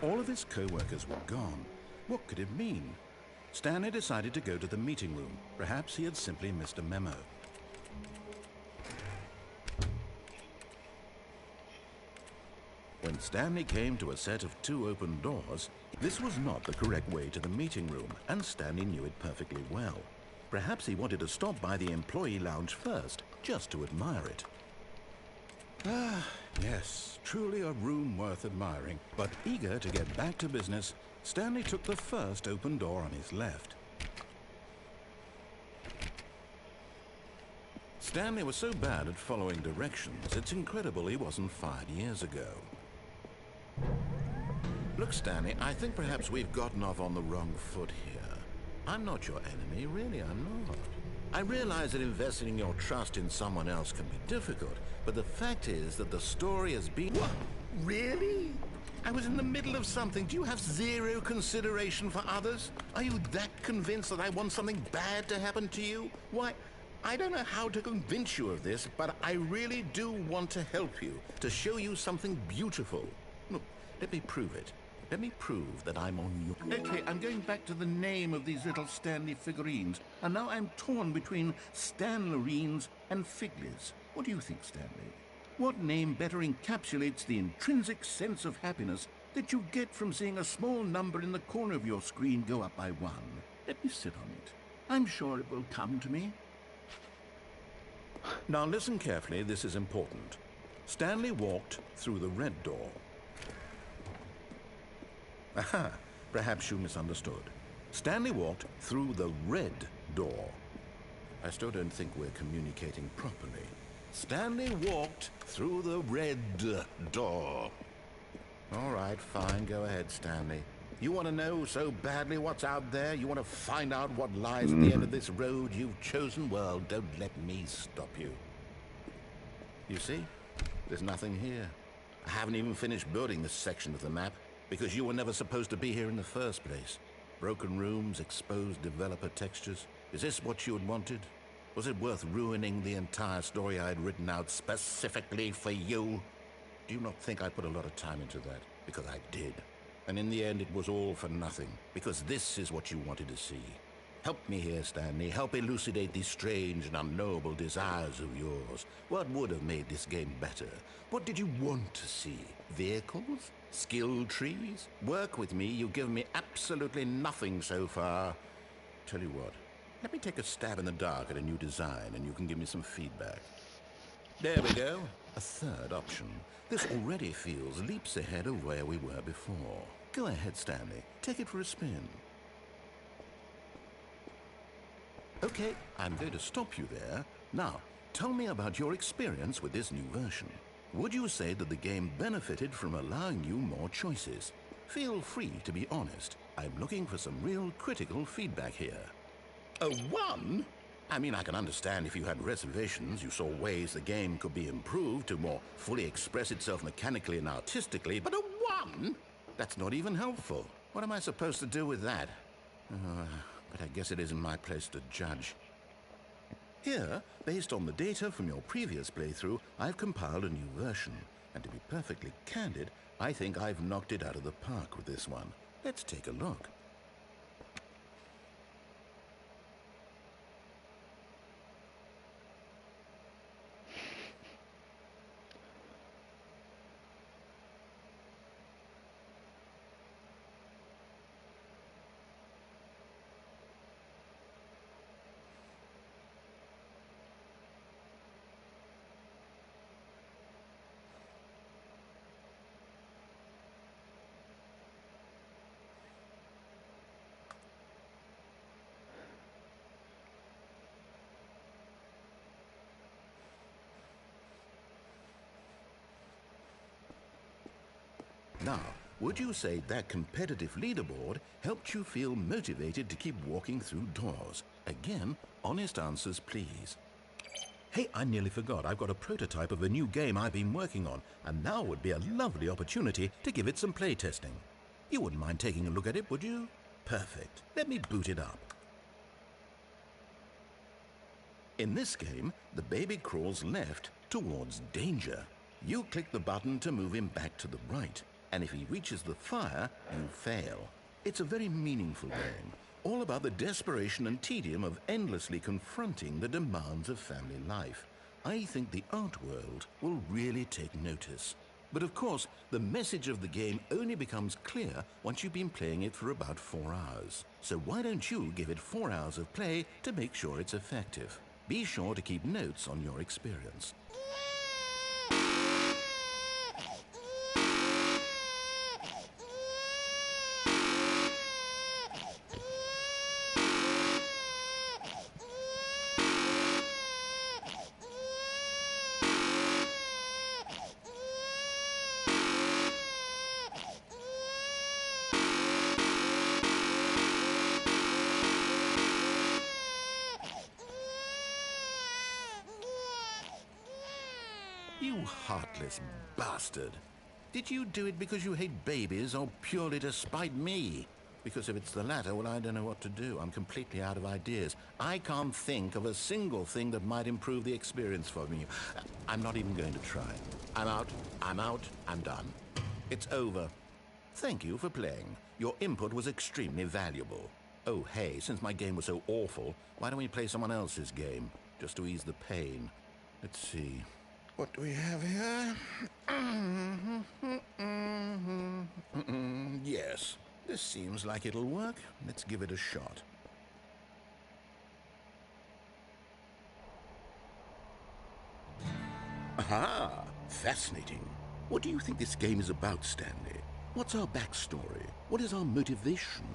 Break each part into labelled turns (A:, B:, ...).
A: All of his co-workers were gone. What could it mean? Stanley decided to go to the meeting room. Perhaps he had simply missed a memo. When Stanley came to a set of 2 open doors, this was not the correct way to the meeting room, and Stanley knew it perfectly well. Perhaps he wanted to stop by the employee lounge first, just to admire it. Ah, yes, truly a room worth admiring. But eager to get back to business, Stanley took the first open door on his left. Stanley was so bad at following directions, it's incredible he wasn't fired years ago. Look, Stanley, I think perhaps we've gotten off on the wrong foot here. I'm not your enemy, really, I'm not. I realize that investing your trust in someone else can be difficult, but the fact is that the story has been... What? Really? I was in the middle of something. Do you have zero consideration for others? Are you that convinced that I want something bad to happen to you? Why, I don't know how to convince you of this, but I really do want to help you, to show you something beautiful. Look, let me prove it. Let me prove that I'm on your... Okay, I'm going back to the name of these little Stanley figurines, and now I'm torn between Stanlerines and Figlies. What do you think, Stanley? What name better encapsulates the intrinsic sense of happiness that you get from seeing a small number in the corner of your screen go up by 1? Let me sit on it. I'm sure it will come to me. Now listen carefully, this is important. Stanley walked through the red door. Aha, perhaps you misunderstood. Stanley walked through the red door. I still don't think we're communicating properly. Stanley walked through the red door. All right, fine, go ahead, Stanley. You want to know so badly what's out there? You want to find out what lies at the end of this road you've chosen? Well, don't let me stop you. You see, there's nothing here. I haven't even finished building this section of the map, because you were never supposed to be here in the first place. Broken rooms, exposed developer textures. Is this what you had wanted? Was it worth ruining the entire story I had written out specifically for you? Do you not think I put a lot of time into that? Because I did. And in the end, it was all for nothing, because this is what you wanted to see. Help me here, Stanley. Help elucidate these strange and unknowable desires of yours. What would have made this game better? What did you want to see? Vehicles? Skill trees? Work with me. You've given me absolutely nothing so far. Tell you what, let me take a stab in the dark at a new design and you can give me some feedback. There we go. A third option. This already feels leaps ahead of where we were before. Go ahead, Stanley. Take it for a spin. Okay, I'm going to stop you there. Now, tell me about your experience with this new version. Would you say that the game benefited from allowing you more choices? Feel free to be honest. I'm looking for some real critical feedback here. A 1? I mean, I can understand if you had reservations, you saw ways the game could be improved to more fully express itself mechanically and artistically, but a 1? That's not even helpful. What am I supposed to do with that? But I guess it isn't my place to judge. Here, based on the data from your previous playthrough, I've compiled a new version. And to be perfectly candid, I think I've knocked it out of the park with this one. Let's take a look. Now, would you say that competitive leaderboard helped you feel motivated to keep walking through doors? Again, honest answers, please. Hey, I nearly forgot. I've got a prototype of a new game I've been working on, and now would be a lovely opportunity to give it some playtesting. You wouldn't mind taking a look at it, would you? Perfect. Let me boot it up. In this game, the baby crawls left towards danger. You click the button to move him back to the right. and if he reaches the fire, you fail. It's a very meaningful game, all about the desperation and tedium of endlessly confronting the demands of family life. I think the art world will really take notice. But of course, the message of the game only becomes clear once you've been playing it for about 4 hours. So why don't you give it 4 hours of play to make sure it's effective? Be sure to keep notes on your experience. You heartless bastard. Did you do it because you hate babies or purely to spite me? Because if it's the latter, well, I don't know what to do. I'm completely out of ideas. I can't think of a single thing that might improve the experience for me. I'm not even going to try. I'm out, I'm done. It's over. Thank you for playing. Your input was extremely valuable. Oh, hey, since my game was so awful, why don't we play someone else's game? Just to ease the pain. Let's see. What do we have here? Yes, this seems like it'll work. Let's give it a shot. Aha! Fascinating. What do you think this game is about, Stanley? What's our backstory? What is our motivation?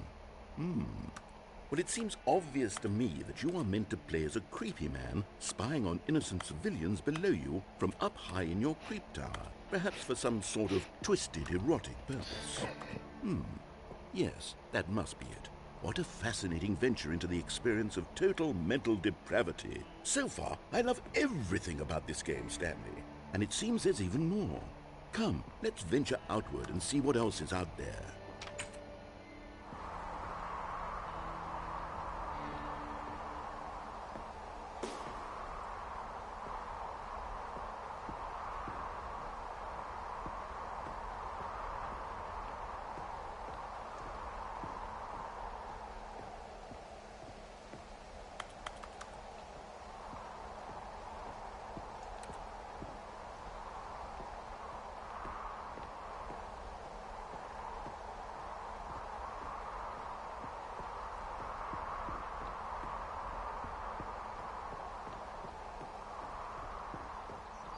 A: Well, it seems obvious to me that you are meant to play as a creepy man spying on innocent civilians below you from up high in your creep tower, perhaps for some sort of twisted erotic purpose. Yes, that must be it. What a fascinating venture into the experience of total mental depravity. So far, I love everything about this game, Stanley, and it seems there's even more. Come, let's venture outward and see what else is out there.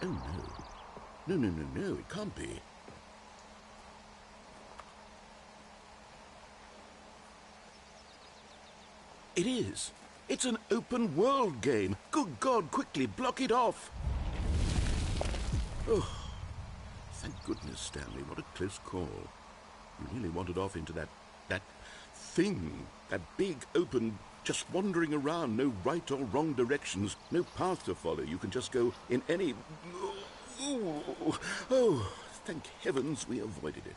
A: Oh, no. No, it can't be. It is. It's an open world game. Good God, quickly, block it off. Oh, thank goodness, Stanley. What a close call. You nearly wandered off into that thing. That big, open, just wandering around. No right or wrong directions. No path to follow. You can just go in any... Oh, thank heavens we avoided it.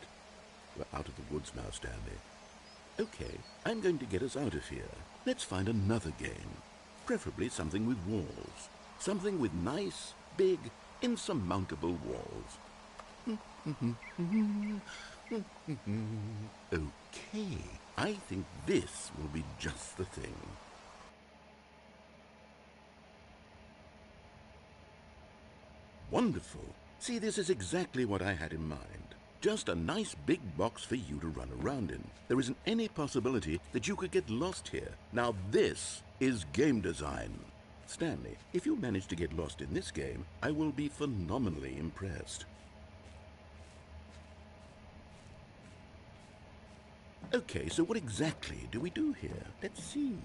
A: We're out of the woods now, Stanley. Okay, I'm going to get us out of here. Let's find another game. Preferably something with walls. Something with nice, big, insurmountable walls. Okay, I think this will be just the thing. Wonderful. See, this is exactly what I had in mind. Just a nice big box for you to run around in. There isn't any possibility that you could get lost here. Now this is game design. Stanley, if you manage to get lost in this game, I will be phenomenally impressed. Okay, so what exactly do we do here? Let's see.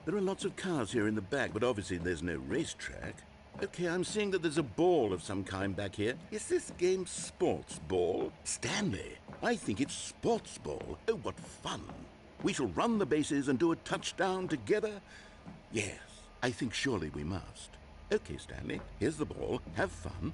A: There are lots of cars here in the back, but obviously there's no racetrack. Okay, I'm seeing that there's a ball of some kind back here. Is this game sports ball? Stanley, I think it's sports ball. Oh, what fun. We shall run the bases and do a touchdown together? Yes, I think surely we must. Okay, Stanley, here's the ball. Have fun.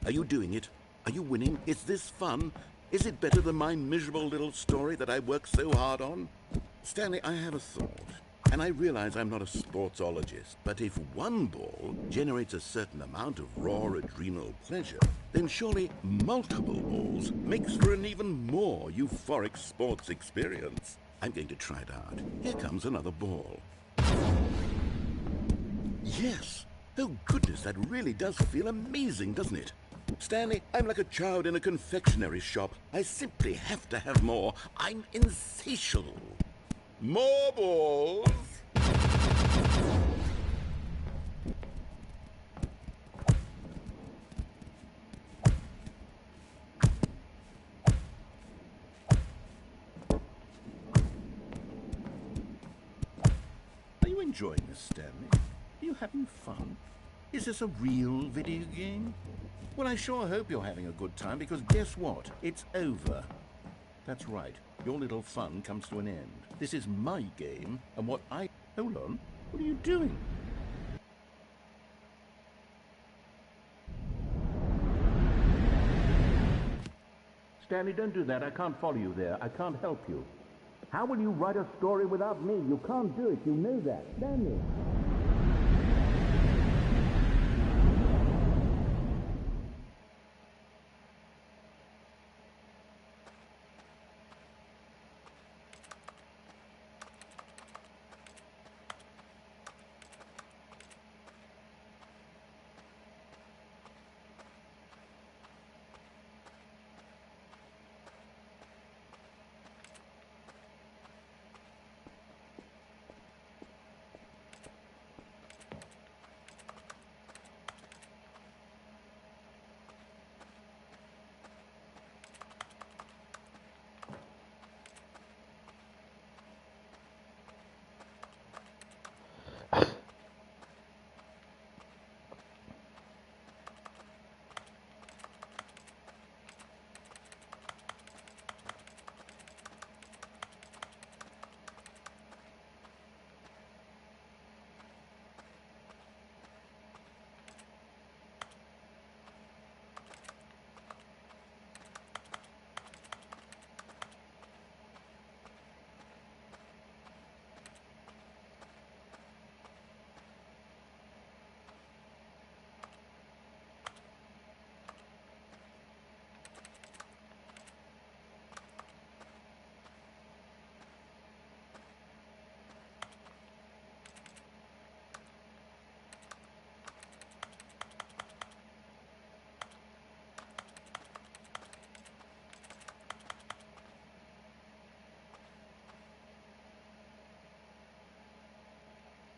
A: Are you doing it? Are you winning? Is this fun? Is it better than my miserable little story that I worked so hard on? Stanley, I have a thought. And I realize I'm not a sportsologist, but if one ball generates a certain amount of raw adrenal pleasure, then surely multiple balls makes for an even more euphoric sports experience. I'm going to try it out. Here comes another ball. Yes! Oh goodness, that really does feel amazing, doesn't it? Stanley, I'm like a child in a confectionery shop. I simply have to have more. I'm insatiable. More balls! Are you enjoying this, Stanley? Are you having fun? Is this a real video game? Well, I sure hope you're having a good time, because guess what? It's over. That's right. Your little fun comes to an end. This is my game, and what I... Hold on. What are you doing? Stanley, don't do that. I can't follow you there. I can't help you. How will you write a story without me? You can't do it. You know that. Stanley.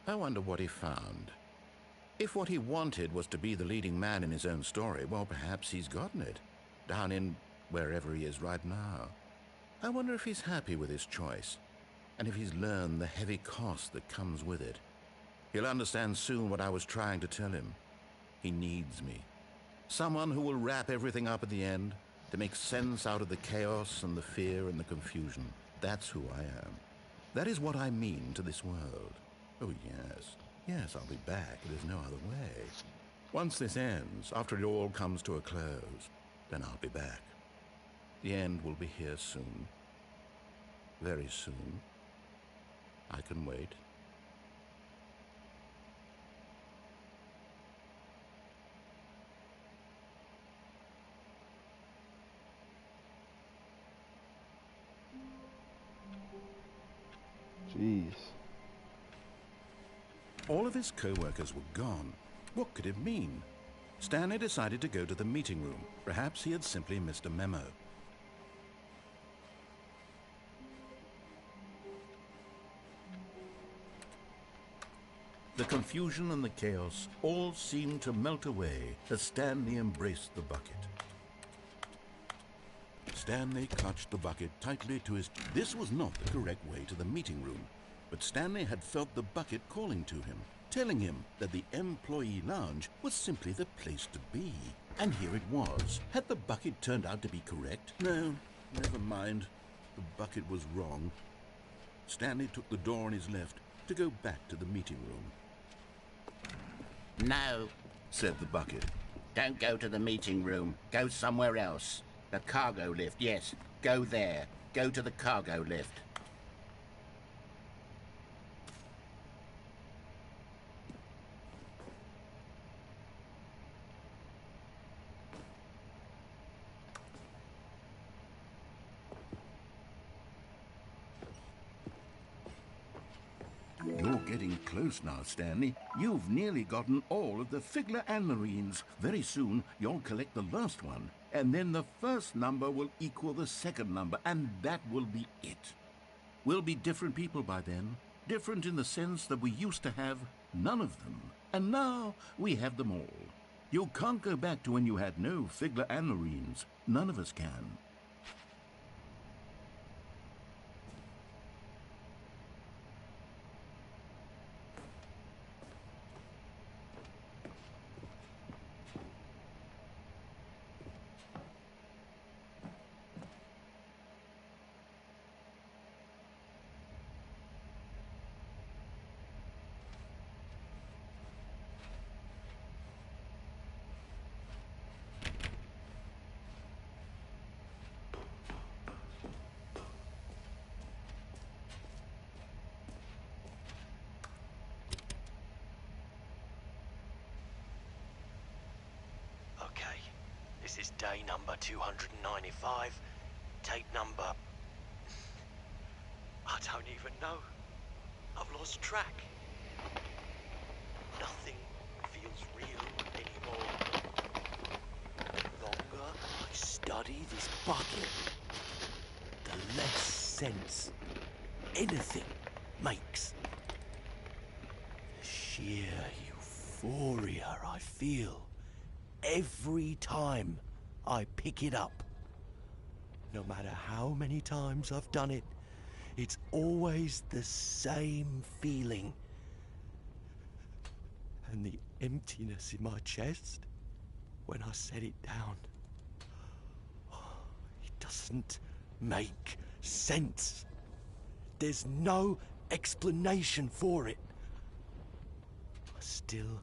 A: I wonder what he found. If what he wanted was to be the leading man in his own story, well, perhaps he's gotten it, down in wherever he is right now. I wonder if he's happy with his choice, and if he's learned the heavy cost that comes with it. He'll understand soon what I was trying to tell him. He needs me. Someone who will wrap everything up at the end, to make sense out of the chaos and the fear and the confusion. That's who I am. That is what I mean to this world. Oh, yes. Yes, I'll be back. There's no other way. Once this ends, after it all comes to a close, then I'll be back. The end will be here soon. Very soon. I can wait.
B: Jeez.
A: All of his co-workers were gone. What could it mean? Stanley decided to go to the meeting room. Perhaps he had simply missed a memo. The confusion and the chaos all seemed to melt away as Stanley embraced the bucket. Stanley clutched the bucket tightly to his... This was not the correct way to the meeting room, but Stanley had felt the bucket calling to him, telling him that the employee lounge was simply the place to be. And here it was. Had the bucket turned out to be correct? No, never mind. The bucket was wrong. Stanley took the door on his left to go back to the meeting room.
C: No,
A: said the bucket.
C: don't go to the meeting room. Go somewhere else.
A: The cargo lift, yes. Go there. Go to the cargo lift. You're getting close now, Stanley. You've nearly gotten all of the Figler and Marines. Very soon, you'll collect the last one. And then the first number will equal the second number, and that will be it. We'll be different people by then. Different in the sense that we used to have none of them. And now we have them all. You can't go back to when you had no Figler and Marines. None of us can.
B: Okay, this is day number 295. Tape number... I don't even know. I've lost track. Nothing feels real anymore. The longer I study this bucket, the less sense anything makes. The sheer euphoria I feel every time I pick it up. No matter how many times I've done it, it's always the same feeling. And the emptiness in my chest when I set it down. It doesn't make sense. There's no explanation for it. I still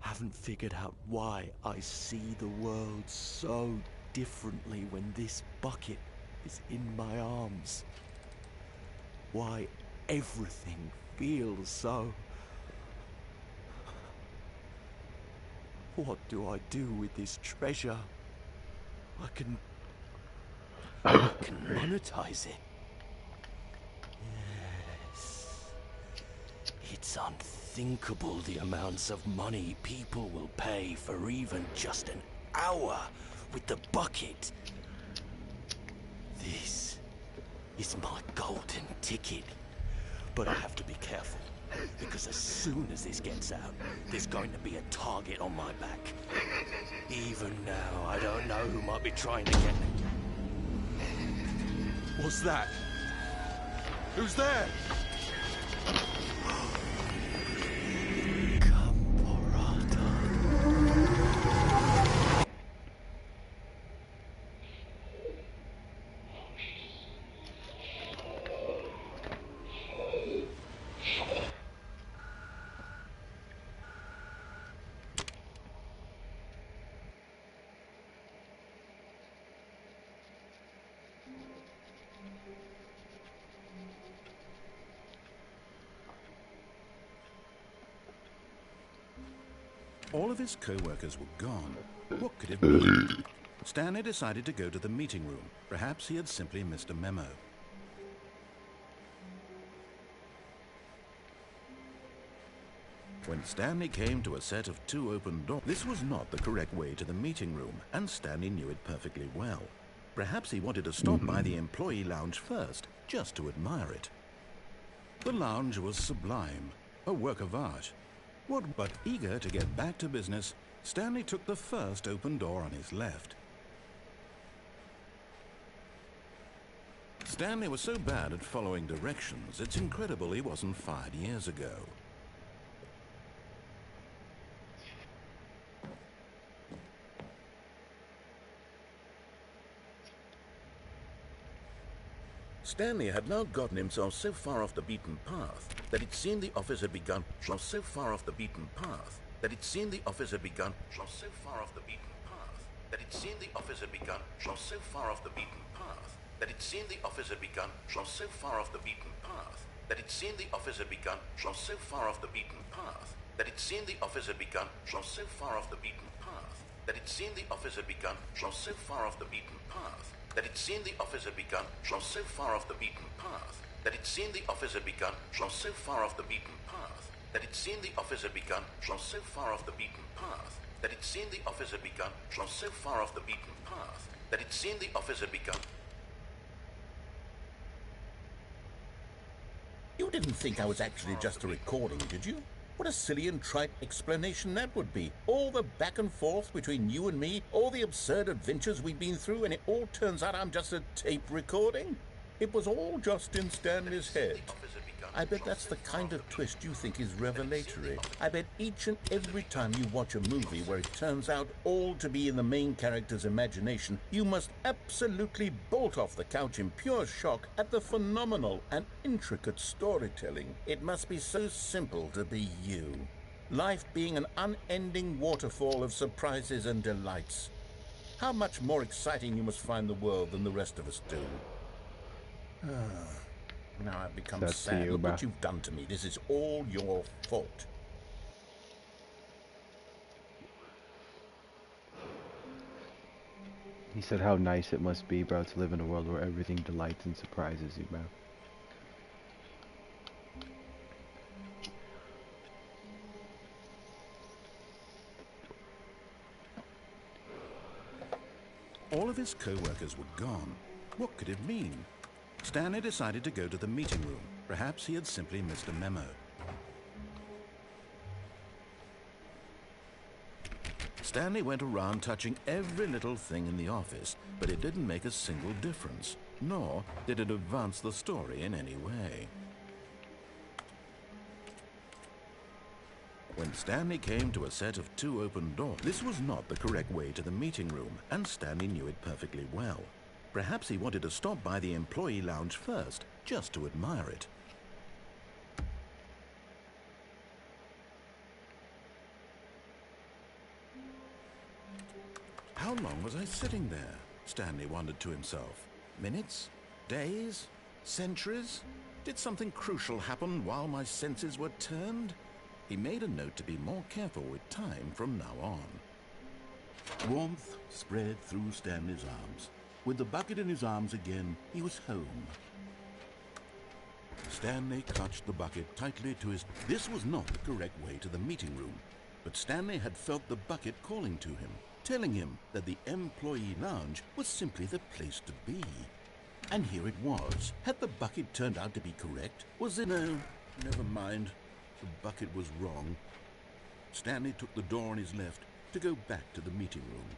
B: haven't figured out why I see the world so differently when this bucket is in my arms. Why everything feels so... What do I do with this treasure? I can monetize it. Yes. It's unthinkable the amounts of money people will pay for even just an hour with the bucket. This is my golden ticket. But I have to be careful, because as soon as this gets out, there's going to be a target on my back. Even now, I don't know who might be trying to get me. What's that? Who's there?
A: All of his co-workers were gone. What could it mean? Stanley decided to go to the meeting room. Perhaps he had simply missed a memo. When Stanley came to a set of 2 open doors, this was not the correct way to the meeting room, and Stanley knew it perfectly well. Perhaps he wanted to stop by the employee lounge first, just to admire it. The lounge was sublime, a work of art. But eager to get back to business, Stanley took the first open door on his left. Stanley was so bad at following directions, it's incredible he wasn't fired years ago. Stanley had now gotten himself so far off the beaten path that it seemed the office had begun. that it seemed the office had begun from so far off the beaten path, that it seemed the office had begun from so far off the beaten path, that it seemed the office had begun from so far off the beaten path, that it seemed the office had begun from so far off the beaten path, that it seemed the office had begun from so far off the beaten path, that it seemed the office had begun from so far off the beaten path, that it seemed the office had begun from so far off the beaten path, that it seemed the office had begun from so far off the beaten path, that it seemed the office had begun from so far off the beaten path, that it seemed the office had begun.
C: You didn't think I was actually just a recording, did you? What a silly and trite explanation that would be. All the back and forth between you and me, all the absurd adventures we've been through, and it all turns out I'm just a tape recording? It was all just in Stanley's head. I bet that's the kind of twist you think is revelatory. I bet each and every time you watch a movie where it turns out all to be in the main character's imagination, you must absolutely bolt off the couch in pure shock at the phenomenal and intricate storytelling. It must be so simple to be you. Life being an unending waterfall of surprises and delights. How much more exciting you must find the world than the rest of us do. Now I've become sad. Look what you've done to me. This is all your fault.
D: He said how nice it must be, bro, to live in a world where everything delights and surprises you, bro.
A: All of his co-workers were gone. What could it mean? Stanley decided to go to the meeting room. Perhaps he had simply missed a memo. Stanley went around touching every little thing in the office, but it didn't make a single difference, nor did it advance the story in any way. When Stanley came to a set of 2 open doors, this was not the correct way to the meeting room, and Stanley knew it perfectly well. Perhaps he wanted to stop by the employee lounge first, just to admire it. How long was I sitting there? Stanley wondered to himself. Minutes? Days? Centuries? Did something crucial happen while my senses were turned? He made a note to be more careful with time from now on. Warmth spread through Stanley's arms. With the bucket in his arms again, he was home. Stanley clutched the bucket tightly to his... This was not the correct way to the meeting room, but Stanley had felt the bucket calling to him, telling him that the employee lounge was simply the place to be. And here it was. Had the bucket turned out to be correct? Was it... No, never mind. The bucket was wrong. Stanley took the door on his left to go back to the meeting room.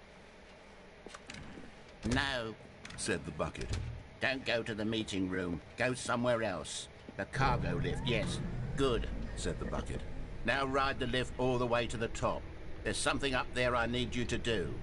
C: No, said the bucket. Don't go to the meeting room. Go somewhere else. The cargo lift, yes. Good, said the bucket. Now ride the lift all the way to the top. There's something up there I need you to do.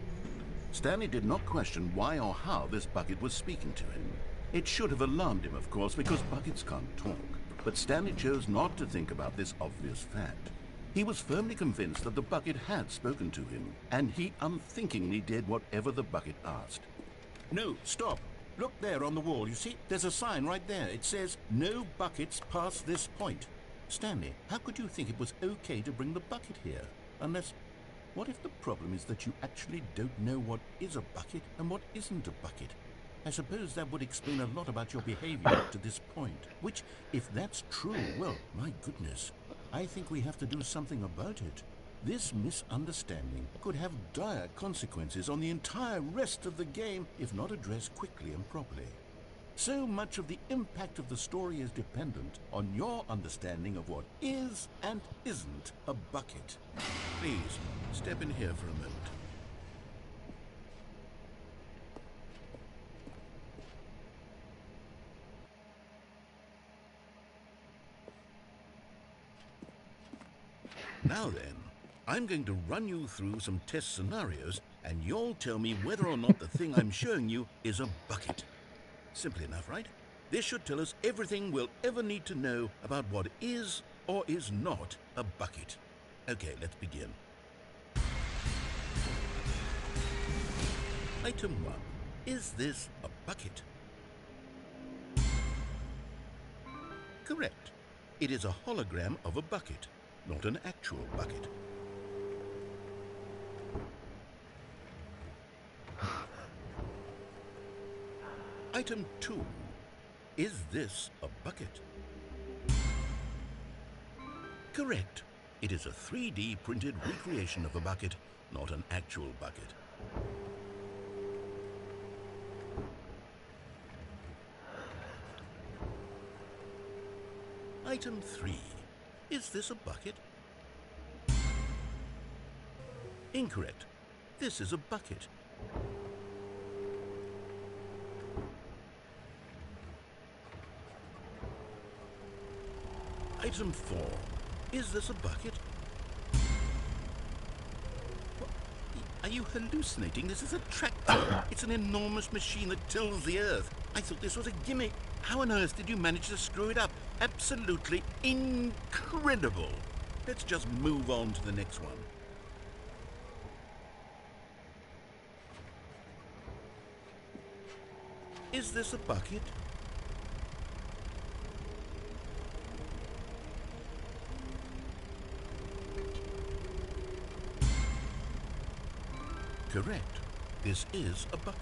C: Stanley did not question why or how this bucket was speaking to him. It should have alarmed him, of course, because buckets can't talk. But Stanley chose not to think about this obvious fact. He was firmly convinced that the bucket had spoken to him, and he unthinkingly did whatever the bucket asked. No, stop. Look there on the wall. You see, there's a sign right there. It says, no buckets past this point. Stanley, how could you think it was okay to bring the bucket here? Unless, what if the problem is that you actually don't know what is a bucket and what isn't a bucket? I suppose that would explain a lot about your behavior up to this point. Which, if that's true, well, my goodness, I think we have to do something about it. This misunderstanding could have dire consequences on the entire rest of the game if not addressed quickly and properly. So much of the impact of the story is dependent on your understanding of what is and isn't a bucket. Please, step in here for a moment. Now then, I'm going to run you through some test scenarios, and you'll tell me whether or not the thing I'm showing you is a bucket. Simple enough, right? This should tell us everything we'll ever need to know about what is or is not a bucket. Okay, let's begin.
A: Item 1. Is this a bucket? Correct. It is a hologram of a bucket, not an actual bucket. Item 2. Is this a bucket? Correct. It is a 3D printed recreation of a bucket, not an actual bucket. Item 3. Is this a bucket? Incorrect. This is a bucket. Item 4. Is this a bucket? What? Are you hallucinating? This is a tractor. It's an enormous machine that tills the earth. I thought this was a gimmick. How on earth did you manage to screw it up? Absolutely incredible. Let's just move on to the next one. Is this a bucket? Correct. This is a bucket.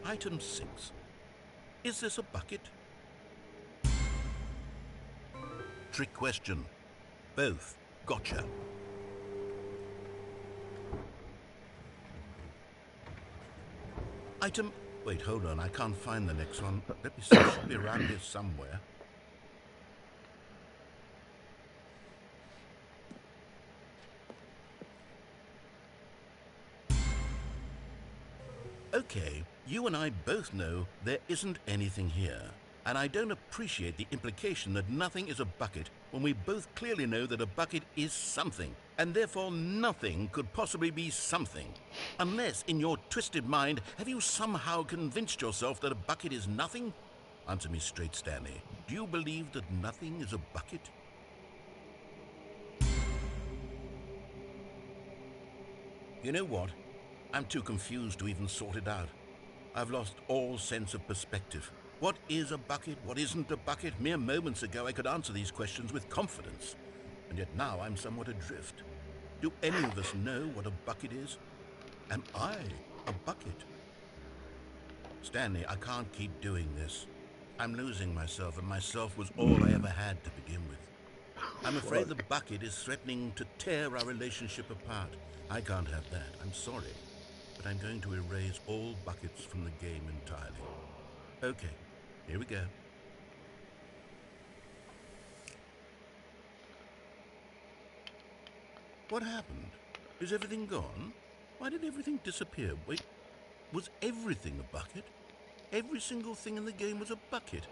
A: Item 6. Is this a bucket? Trick question. Both. Gotcha. Item... Wait, hold on. I can't find the next one. Let me see. It should be around here somewhere. Okay, you and I both know there isn't anything here. And I don't appreciate the implication that nothing is a bucket when we both clearly know that a bucket is something, and therefore nothing could possibly be something. Unless, in your twisted mind, have you somehow convinced yourself that a bucket is nothing? Answer me straight, Stanley. Do you believe that nothing is a bucket? You know what? I'm too confused to even sort it out. I've lost all sense of perspective. What is a bucket? What isn't a bucket? Mere moments ago I could answer these questions with confidence. And yet now I'm somewhat adrift. Do any of us know what a bucket is? Am I a bucket? Stanley, I can't keep doing this. I'm losing myself, and myself was all I ever had to begin with. I'm afraid the bucket is threatening to tear our relationship apart. I can't have that. I'm sorry. But I'm going to erase all buckets from the game entirely. Okay, here we go. What happened? Is everything gone? Why did everything disappear? Wait, was everything a bucket? Every single thing in the game was a bucket.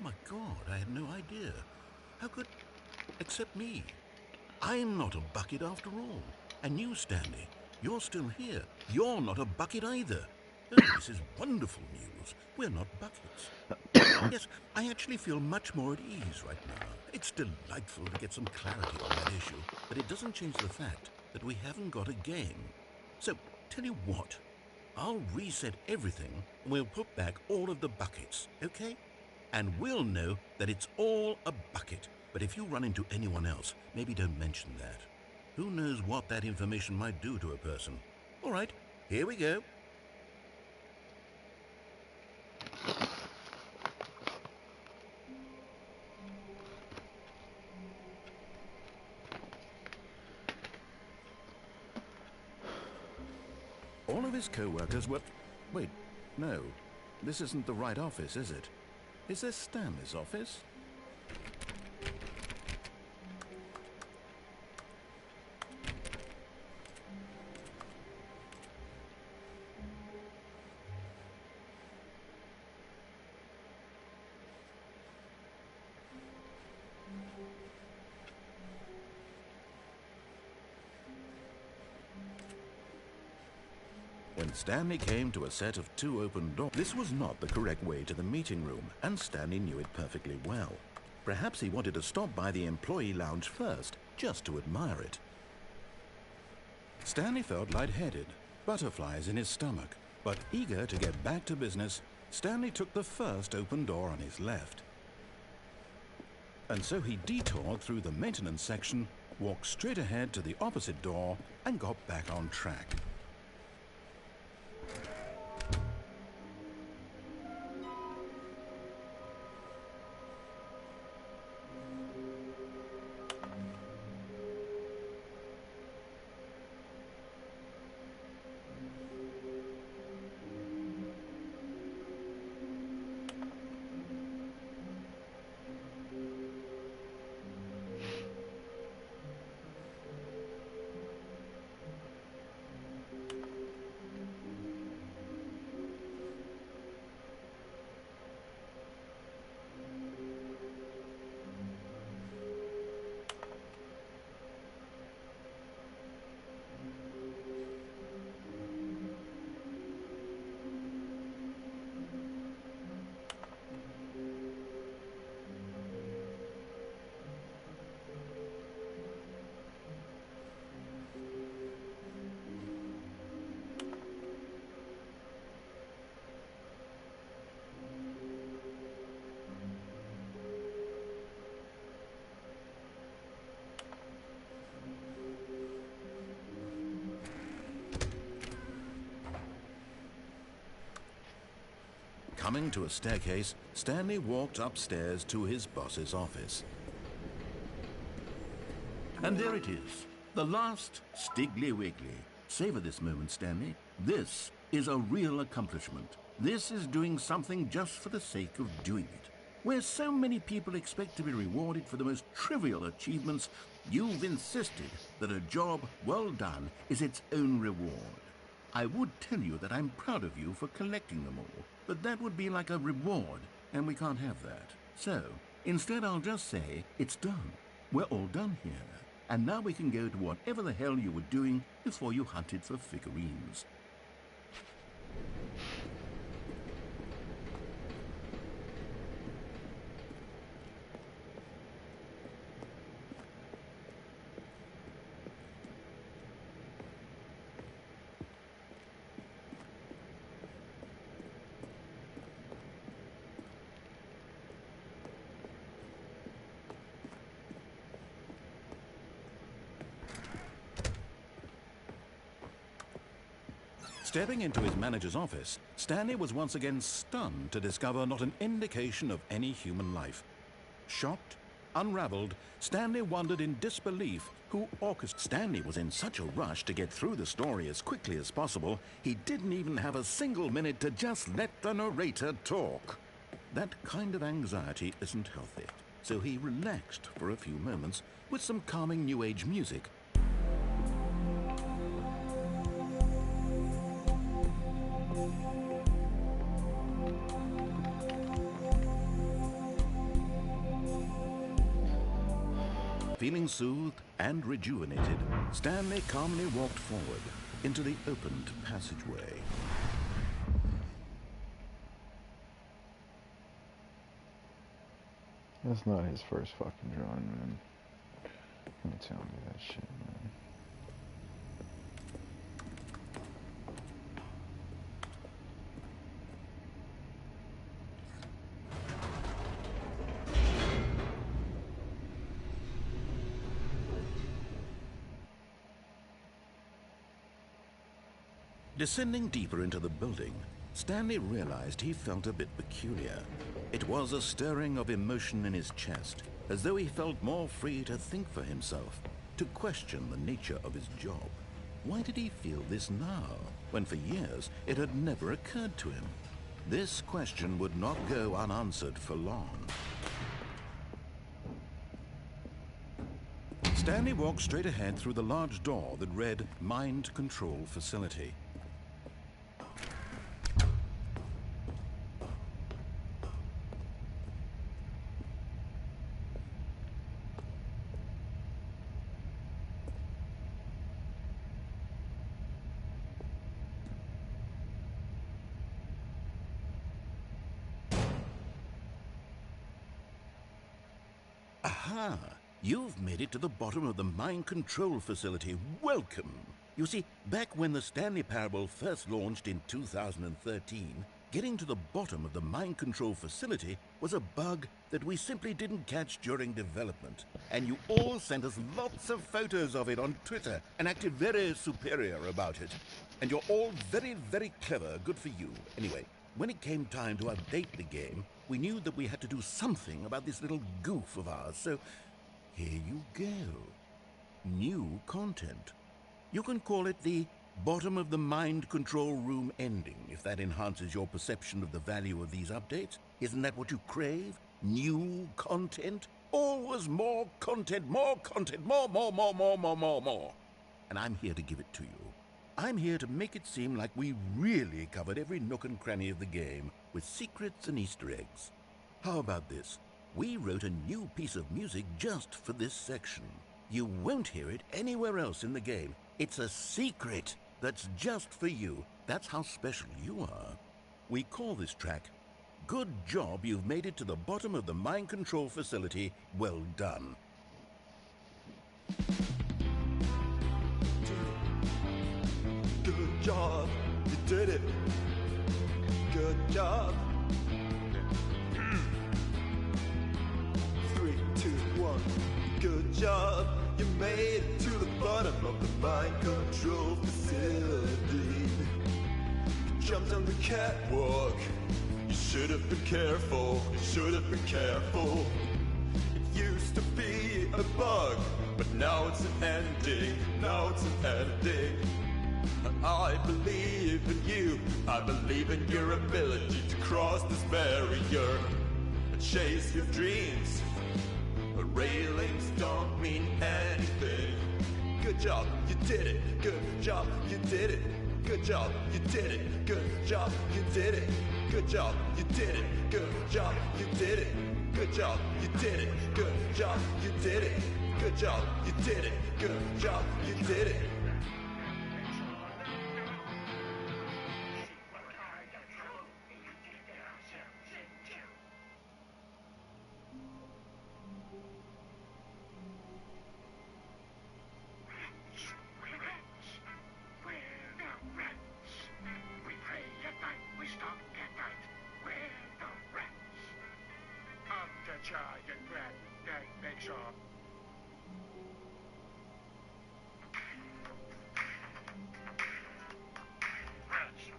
A: Oh my God, I had no idea. How could... except me. I'm not a bucket after all. And you, Stanley, you're still here. You're not a bucket either. Oh, this is wonderful news. We're not buckets. Yes, I actually feel much more at ease right now. It's delightful to get some clarity on that issue, but it doesn't change the fact that we haven't got a game. So, tell you what, I'll reset everything and we'll put back all of the buckets, okay? And we'll know that it's all a bucket. But if you run into anyone else, maybe don't mention that. Who knows what that information might do to a person? All right, here we go. All of his co-workers were... Wait, no. This isn't the right office, is it? Is this Stanley's office? When Stanley came to a set of 2 open doors, this was not the correct way to the meeting room, and Stanley knew it perfectly well. Perhaps he wanted to stop by the employee lounge first, just to admire it. Stanley felt lightheaded, butterflies in his stomach, but eager to get back to business, Stanley took the first open door on his left. And so he detoured through the maintenance section, walked straight ahead to the opposite door, and got back on track. Coming to a staircase, Stanley walked upstairs to his boss's office.
C: And there it is, the last Stiggly Wiggly. Savor this moment, Stanley. This is a real accomplishment. This is doing something just for the sake of doing it. Where so many people expect to be rewarded for the most trivial achievements, you've insisted that a job well done is its own reward. I would tell you that I'm proud of you for collecting them all, but that would be like a reward, and we can't have that. So, instead I'll just say, it's done. We're all done here. And now we can go to whatever the hell you were doing before you hunted for figurines.
A: Stepping into his manager's office, Stanley was once again stunned to discover not an indication of any human life. Shocked, unraveled, Stanley wondered in disbelief who orchestrated. Stanley was in such a rush to get through the story as quickly as possible, he didn't even have a single minute to just let the narrator talk. That kind of anxiety isn't healthy, so he relaxed for a few moments with some calming New Age music. Feeling soothed and rejuvenated, Stanley calmly walked forward into the opened passageway.
D: That's not his first fucking drawing, man. Don't tell me that shit, man.
A: Descending deeper into the building, Stanley realized he felt a bit peculiar. It was a stirring of emotion in his chest, as though he felt more free to think for himself, to question the nature of his job. Why did he feel this now, when for years it had never occurred to him? This question would not go unanswered for long. Stanley walked straight ahead through the large door that read Mind Control Facility. Aha! You've made it to the bottom of the mind control facility. Welcome! You see, back when the Stanley Parable first launched in 2013, getting to the bottom of the mind control facility was a bug that we simply didn't catch during development. And you all sent us lots of photos of it on Twitter and acted very superior about it. And you're all very, very clever. Good for you. Anyway, when it came time to update the game, we knew that we had to do something about this little goof of ours, so here you go. New content. You can call it the bottom of the mind control room ending, if that enhances your perception of the value of these updates. Isn't that what you crave? New content? Always more content, more content, more. And I'm here to give it to you. I'm here to make it seem like we really covered every nook and cranny of the game with secrets and Easter eggs. How about this? We wrote a new piece of music just for this section. You won't hear it anywhere else in the game. It's a secret that's just for you. That's how special you are. We call this track, Good Job You've Made It to the Bottom of the Mind Control Facility. Well done.
E: Good job, you did it. Good job. 3, 2, 1. Good job, you made it to the bottom of the mind control facility. You jumped on the catwalk. You should have been careful. You should have been careful. It used to be a bug, but now it's an ending. Now it's an ending. I believe in you. I believe in your ability to cross this barrier and chase your dreams. But railings don't mean anything. Good job, you did it. Good job, you did it. Good job, you did it. Good job, you did it. Good job, you did it. Good job, you did it. Good job, you did it. Good job, you did it. Good job, you did it. Good job, you did it.
F: Giant rat that makes a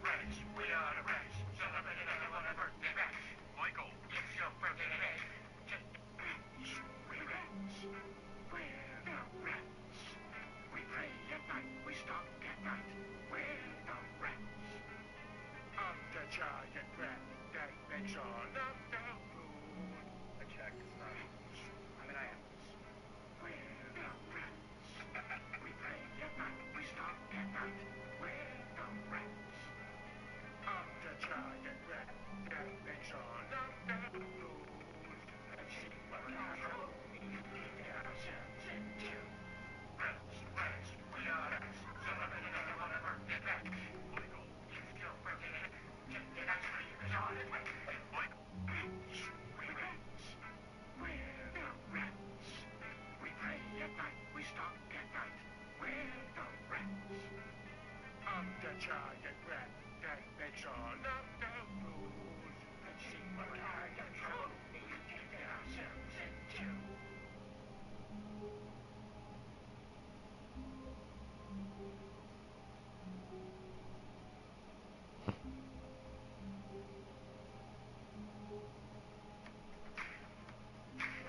F: rats, we are the rats. Celebrating everyone a birthday bash. Michael, it's your birthday today. We rats, we're the rats. We pray at night, we stalk at night. We're the rats. I'm the giant rat that makes all of the giant rat that makes all of the rules. Let's see what I control. We can get ourselves into. Rats, we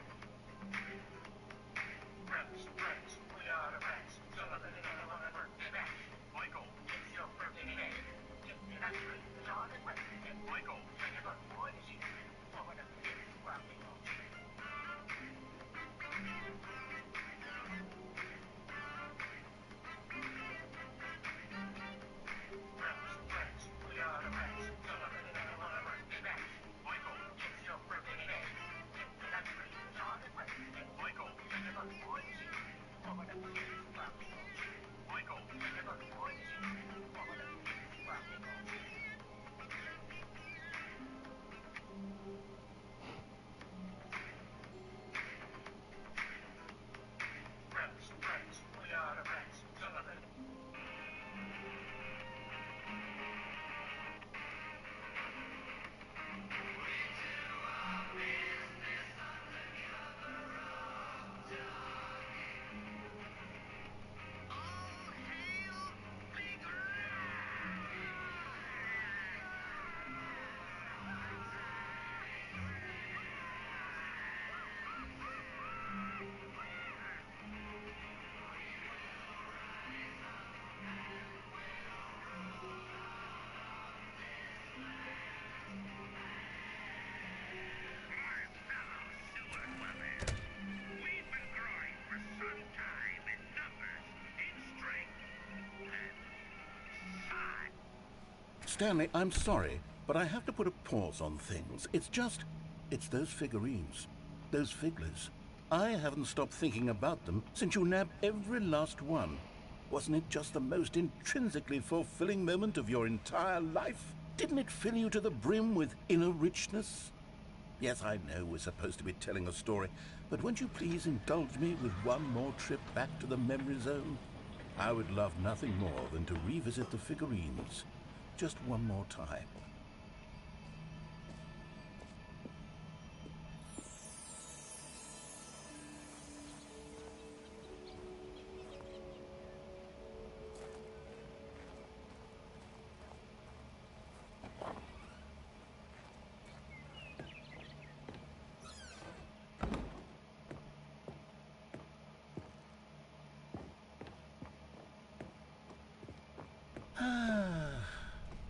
F: are the rats. Celebrating everyone a birthday bash. Michael, it's your birthday today.
A: Stanley, I'm sorry, but I have to put a pause on things. It's those figurines. Those figglers. I haven't stopped thinking about them since you nabbed every last one. Wasn't it just the most intrinsically fulfilling moment of your entire life? Didn't it fill you to the brim with inner richness? Yes, I know we're supposed to be telling a story, but won't you please indulge me with one more trip back to the memory zone? I would love nothing more than to revisit the figurines. Just one more time.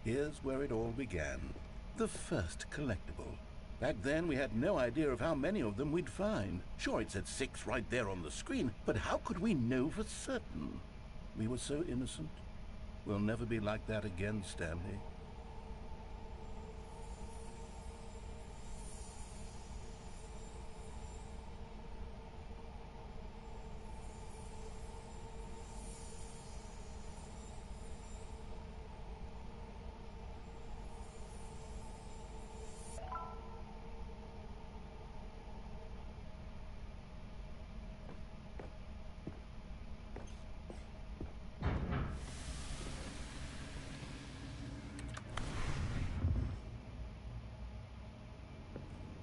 A: Here's where it all began. The first collectible. Back then, we had no idea of how many of them we'd find. Sure, it said 6 right there on the screen, but how could we know for certain? We were so innocent. We'll never be like that again, Stanley.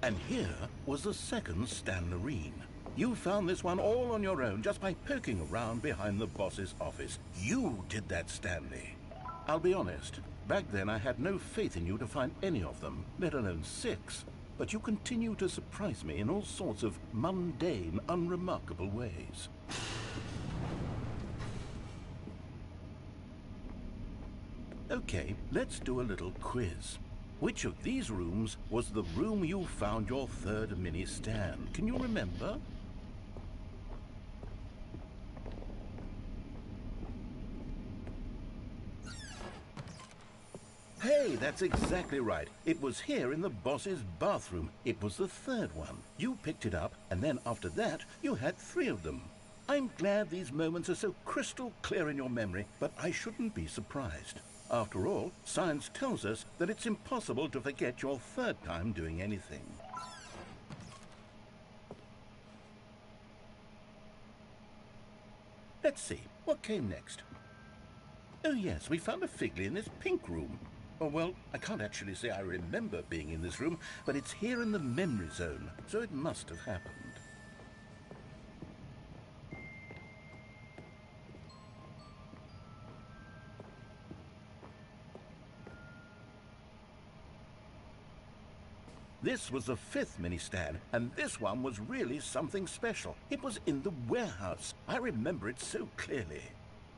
A: And here was the second Stanlerine. You found this one all on your own just by poking around behind the boss's office. You did that, Stanley. I'll be honest, back then I had no faith in you to find any of them, let alone 6. But you continue to surprise me in all sorts of mundane, unremarkable ways. Okay, let's do a little quiz. Which of these rooms was the room you found your third mini Stan? Can you remember? Hey, that's exactly right. It was here in the boss's bathroom. It was the third one. You picked it up, and then after that, you had 3 of them. I'm glad these moments are so crystal clear in your memory, but I shouldn't be surprised. After all, science tells us that it's impossible to forget your third time doing anything. Let's see, what came next? Oh yes, we found a Figley in this pink room. Oh well, I can't actually say I remember being in this room, but it's here in the memory zone, so it must have happened. This was the 5th mini-Stan, and this one was really something special. It was in the warehouse. I remember it so clearly.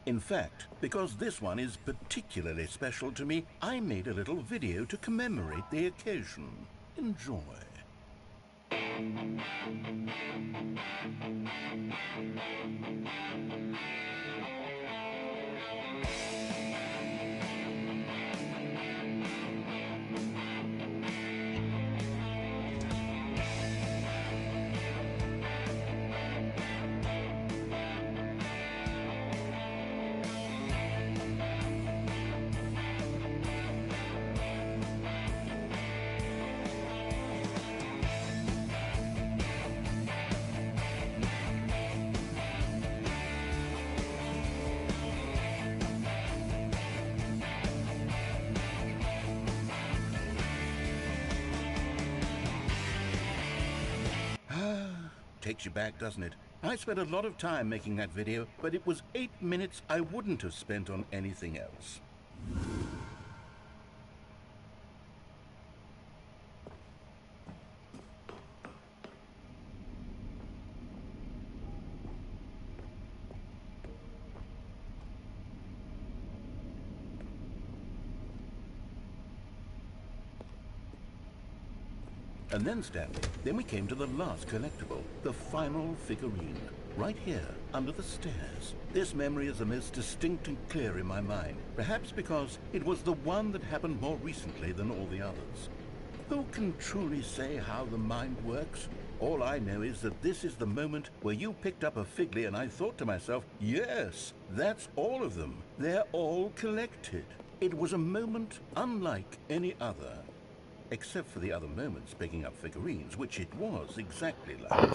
A: In fact, because this one is particularly special to me, I made a little video to commemorate the occasion. Enjoy. Takes you back, doesn't it? I spent a lot of time making that video, but it was 8 minutes I wouldn't have spent on anything else. And then, Stanley, then we came to the last collectible, the final figurine. Right here, under the stairs. This memory is the most distinct and clear in my mind, perhaps because it was the one that happened more recently than all the others. Who can truly say how the mind works? All I know is that this is the moment where you picked up a Figley and I thought to myself, yes, that's all of them. They're all collected. It was a moment unlike any other, except for the other moments picking up figurines, which it was exactly like.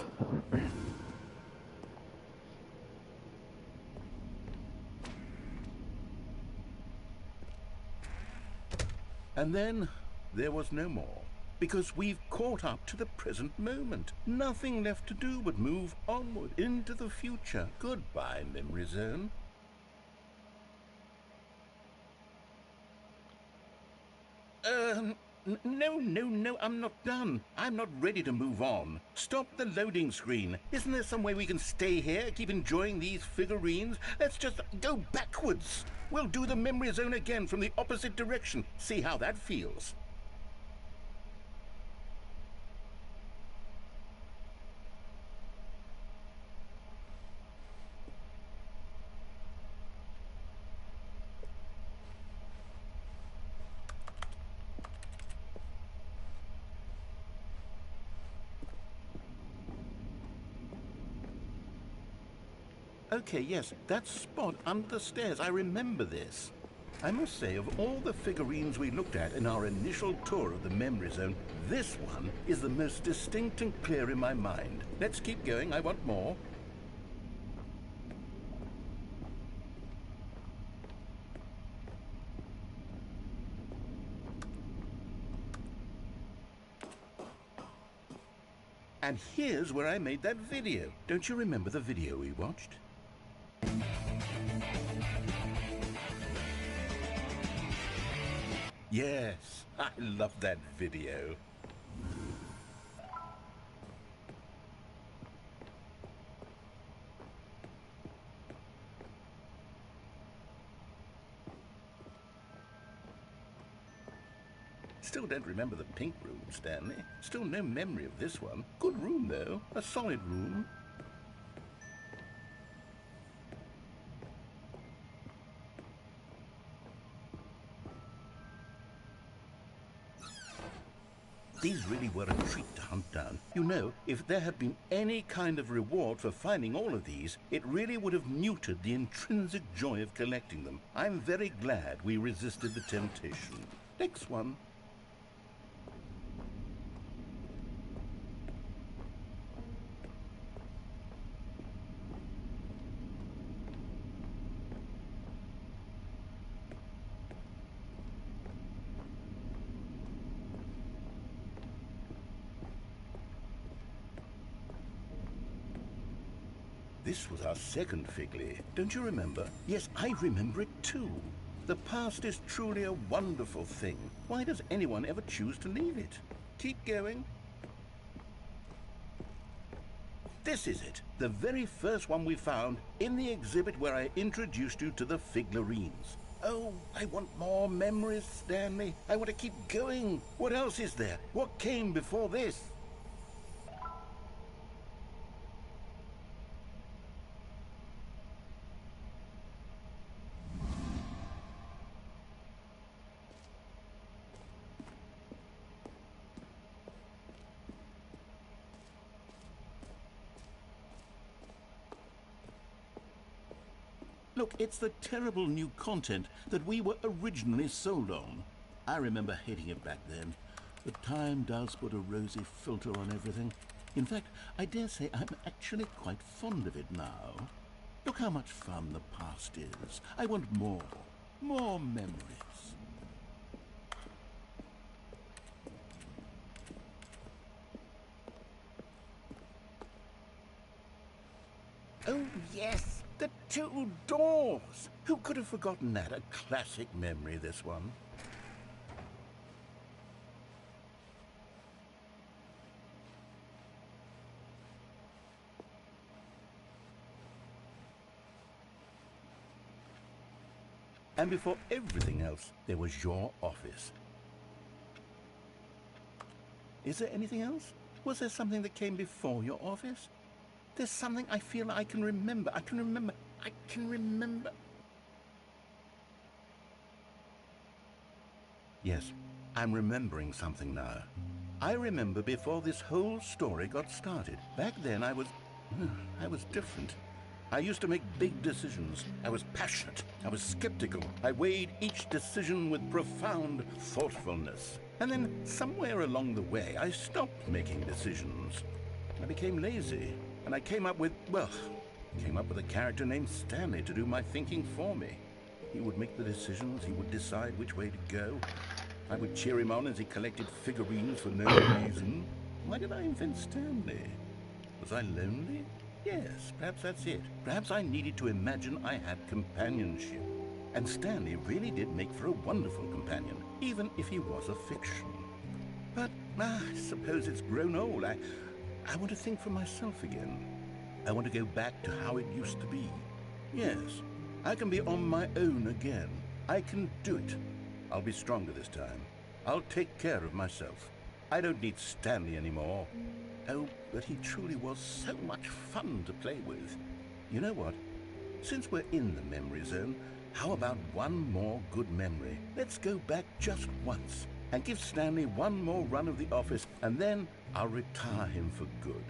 A: And then there was no more, because we've caught up to the present moment. Nothing left to do but move onward into the future. Goodbye, Memory Zone. No, I'm not done. I'm not ready to move on. Stop the loading screen. Isn't there some way we can stay here, keep enjoying these figurines? Let's just go backwards. We'll do the Memory Zone again from the opposite direction. See how that feels. Okay, yes, that spot under the stairs. I remember this. I must say, of all the figurines we looked at in our initial tour of the Memory Zone, this one is the most distinct and clear in my mind. Let's keep going. I want more. And here's where I made that video. Don't you remember the video we watched? Yes, I love that video. Still don't remember the pink room, Stanley. Still no memory of this one. Good room, though. A solid room. These really were a treat to hunt down. You know, if there had been any kind of reward for finding all of these, it really would have muted the intrinsic joy of collecting them. I'm very glad we resisted the temptation. Next one. This was our second Figley. Don't you remember? Yes, I remember it too. The past is truly a wonderful thing. Why does anyone ever choose to leave it? Keep going. This is it. The very first one we found in the exhibit where I introduced you to the figurines. Oh, I want more memories, Stanley. I want to keep going. What else is there? What came before this? Look, it's the terrible new content that we were originally sold on. I remember hating it back then. But time does put a rosy filter on everything. In fact, I dare say I'm actually quite fond of it now. Look how much fun the past is. I want more. More memories. Oh, yes. The two doors! Who could have forgotten that? A classic memory, this one. And before everything else, there was your office. Is there anything else? Was there something that came before your office? There's something I feel I can remember. I can remember. Yes, I'm remembering something now. I remember before this whole story got started. Back then I was different. I used to make big decisions. I was passionate. I was skeptical. I weighed each decision with profound thoughtfulness. And then somewhere along the way, I stopped making decisions. I became lazy. And I came up with a character named Stanley to do my thinking for me. He would make the decisions. He would decide which way to go. I would cheer him on as he collected figurines for no reason. Why did I invent Stanley? Was I lonely? Yes, perhaps that's it. Perhaps I needed to imagine I had companionship. And Stanley really did make for a wonderful companion, even if he was a fiction. But I suppose it's grown old. I want to think for myself again. I want to go back to how it used to be. Yes, I can be on my own again. I can do it. I'll be stronger this time. I'll take care of myself. I don't need Stanley anymore. Oh, but he truly was so much fun to play with. You know what? Since we're in the memory zone, how about one more good memory? Let's go back just once and give Stanley one more run of the office, and then I'll retire him for good.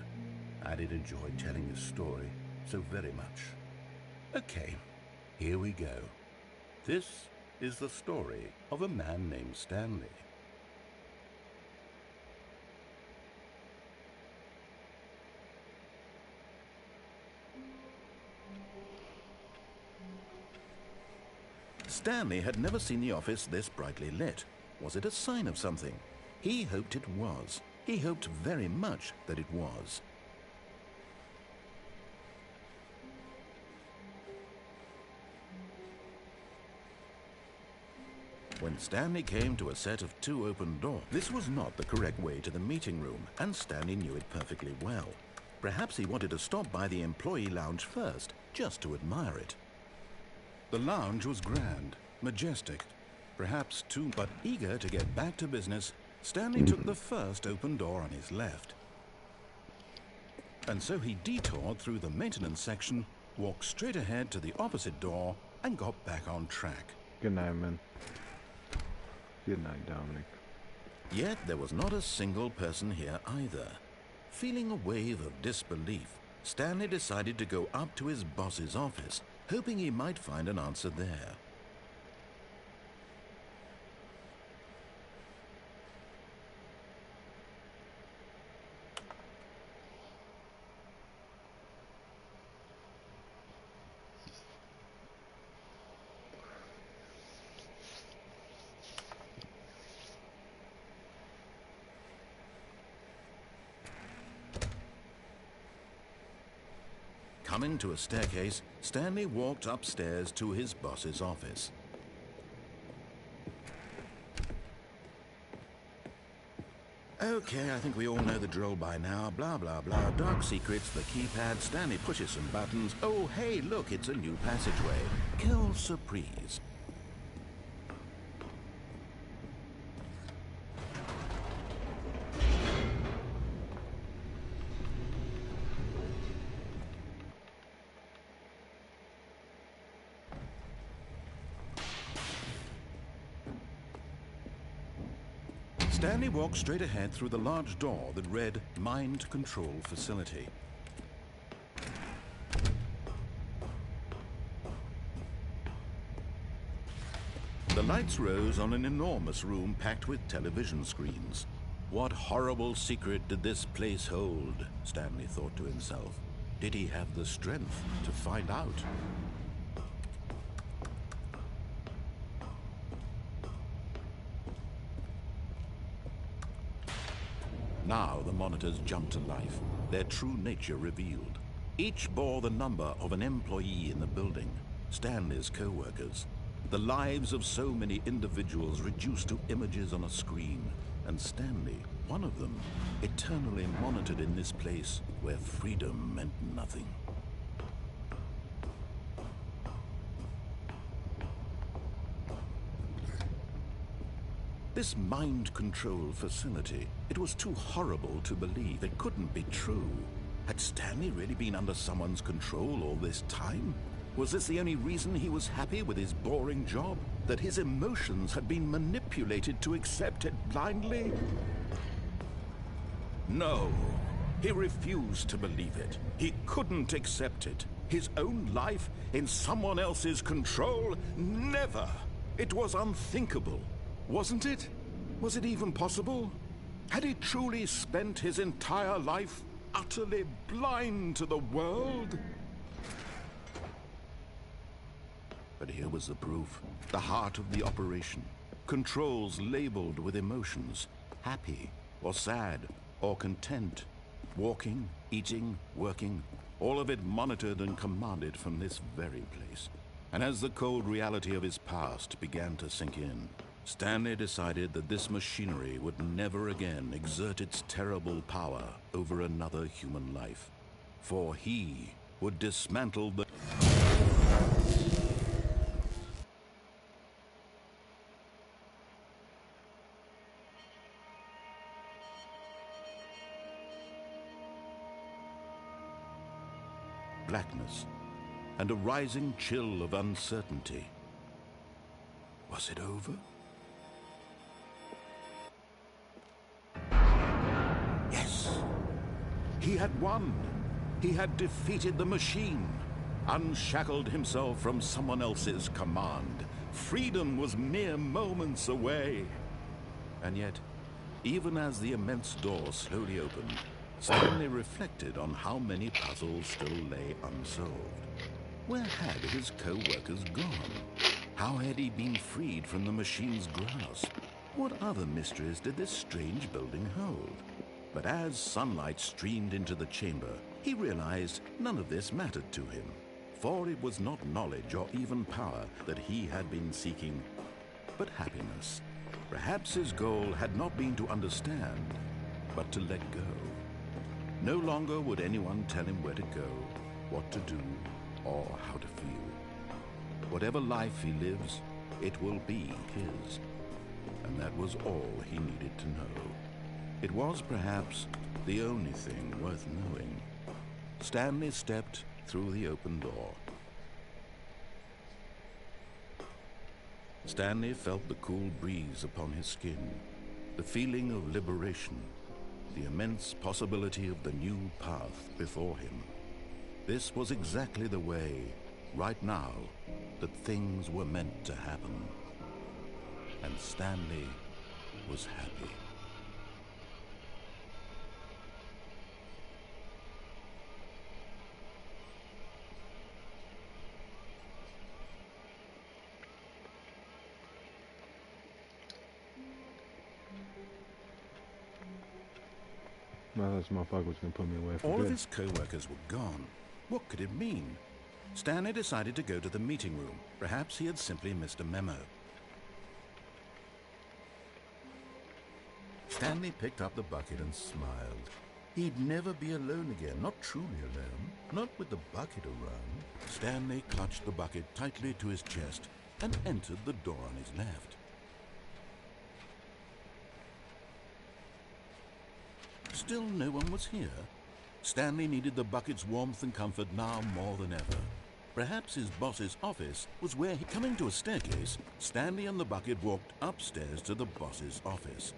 A: I did enjoy telling his story so very much. Okay, here we go. This is the story of a man named Stanley. Stanley had never seen the office this brightly lit. Was it a sign of something? He hoped it was. He hoped very much that it was. When Stanley came to a set of 2 open doors, this was not the correct way to the meeting room, and Stanley knew it perfectly well. Perhaps he wanted to stop by the employee lounge first, just to admire it. The lounge was grand, majestic, perhaps too, but eager to get back to business, Stanley took the first open door on his left. And so he detoured through the maintenance section, walked straight ahead to the opposite door, and got back on track.
D: Good night, man. Good night, Dominic.
A: Yet there was not a single person here either. Feeling a wave of disbelief, Stanley decided to go up to his boss's office, hoping he might find an answer there. Coming to a staircase, Stanley walked upstairs to his boss's office. Okay, I think we all know the drill by now. Blah, blah, blah. Dark secrets, the keypad. Stanley pushes some buttons. Oh, hey, look, it's a new passageway. Quelle surprise. Stanley walked straight ahead through the large door that read Mind Control Facility. The lights rose on an enormous room packed with television screens. What horrible secret did this place hold? Stanley thought to himself. Did he have the strength to find out? Now the monitors jumped to life, their true nature revealed. Each bore the number of an employee in the building, Stanley's co-workers. The lives of so many individuals reduced to images on a screen, and Stanley, one of them, eternally monitored in this place where freedom meant nothing. This mind control facility, it was too horrible to believe. It couldn't be true. Had Stanley really been under someone's control all this time? Was this the only reason he was happy with his boring job? That his emotions had been manipulated to accept it blindly? No. He refused to believe it. He couldn't accept it. His own life in someone else's control? Never! It was unthinkable. Wasn't it? Was it even possible? Had he truly spent his entire life utterly blind to the world? But here was the proof. The heart of the operation. Controls labeled with emotions. Happy, or sad, or content. Walking, eating, working. All of it monitored and commanded from this very place. And as the cold reality of his past began to sink in, Stanley decided that this machinery would never again exert its terrible power over another human life. For he would dismantle the... blackness, and a rising chill of uncertainty. Was it over? Yes! He had won! He had defeated the machine, unshackled himself from someone else's command. Freedom was mere moments away. And yet, even as the immense door slowly opened, Stanley reflected on how many puzzles still lay unsolved. Where had his co-workers gone? How had he been freed from the machine's grasp? What other mysteries did this strange building hold? But as sunlight streamed into the chamber, he realized none of this mattered to him. For it was not knowledge or even power that he had been seeking, but happiness. Perhaps his goal had not been to understand, but to let go. No longer would anyone tell him where to go, what to do, or how to feel. Whatever life he lives, it will be his. And that was all he needed to know. It was perhaps the only thing worth knowing. Stanley stepped through the open door. Stanley felt the cool breeze upon his skin, the feeling of liberation, the immense possibility of the new path before him. This was exactly the way, right now, that things were meant to happen. And Stanley was happy.
D: Well, this motherfucker was gonna put me away for
A: All
D: good.
A: of his co-workers were gone. What could it mean? Stanley decided to go to the meeting room. Perhaps he had simply missed a memo. Stanley picked up the bucket and smiled. He'd never be alone again, not truly alone, not with the bucket around. Stanley clutched the bucket tightly to his chest and entered the door on his left. Still no one was here. Stanley needed the bucket's warmth and comfort now more than ever. Perhaps his boss's office was where he... Coming to a staircase, Stanley and the bucket walked upstairs to the boss's office.